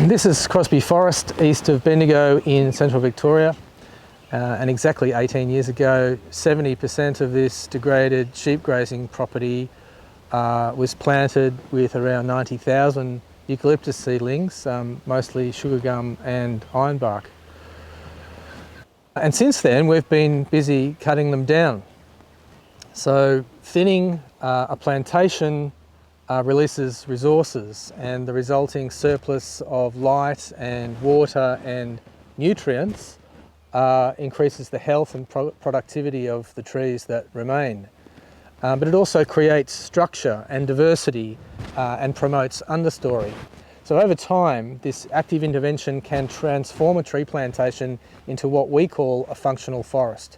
This is Crosbie Forest east of Bendigo in central Victoria, and exactly 18 years ago 70% of this degraded sheep grazing property was planted with around 90,000 eucalyptus seedlings, mostly sugar gum and ironbark. And since then we've been busy cutting them down. So thinning a plantation releases resources, and the resulting surplus of light and water and nutrients increases the health and productivity of the trees that remain. But it also creates structure and diversity and promotes understory. So over time, this active intervention can transform a tree plantation into what we call a functional forest.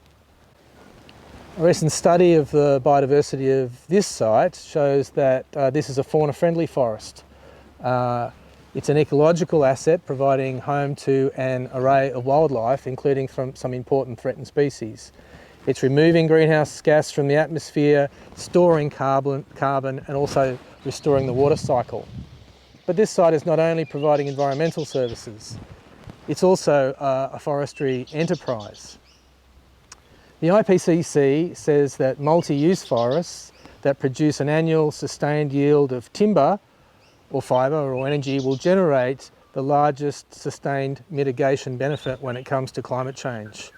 A recent study of the biodiversity of this site shows that this is a fauna-friendly forest. It's an ecological asset providing home to an array of wildlife, including from some important threatened species. It's removing greenhouse gas from the atmosphere, storing carbon and also restoring the water cycle. But this site is not only providing environmental services, it's also a forestry enterprise. The IPCC says that multi-use forests that produce an annual sustained yield of timber or fibre or energy will generate the largest sustained mitigation benefit when it comes to climate change.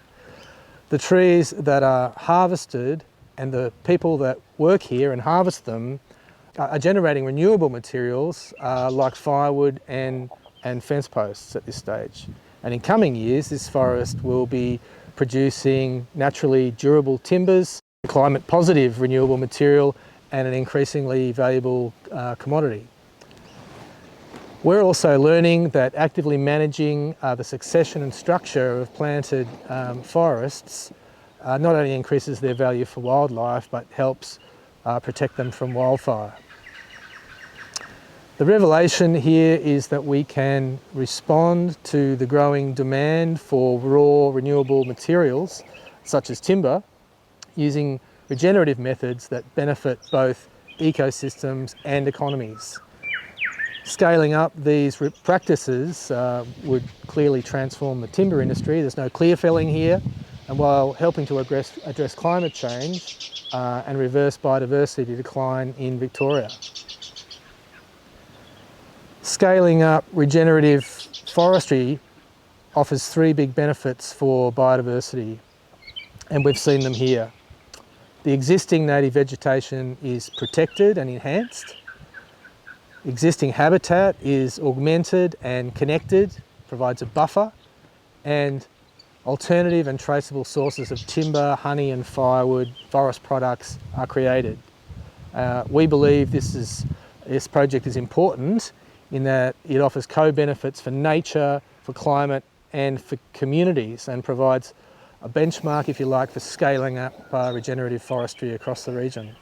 The trees that are harvested and the people that work here and harvest them are generating renewable materials like firewood and fence posts at this stage. And in coming years, this forest will be producing naturally durable timbers, climate positive renewable material, and an increasingly valuable commodity. We're also learning that actively managing the succession and structure of planted forests not only increases their value for wildlife, but helps protect them from wildfire. The revelation here is that we can respond to the growing demand for raw renewable materials, such as timber, using regenerative methods that benefit both ecosystems and economies. Scaling up these practices would clearly transform the timber industry. There's no clear felling here, and while helping to address climate change and reverse biodiversity decline in Victoria. Scaling up regenerative forestry offers three big benefits for biodiversity, and we've seen them here. The existing native vegetation is protected and enhanced. Existing habitat is augmented and connected, provides a buffer, and alternative and traceable sources of timber, honey and firewood, forest products are created. We believe this project is important in that it offers co-benefits for nature, for climate and for communities, and provides a benchmark, if you like, for scaling up regenerative forestry across the region.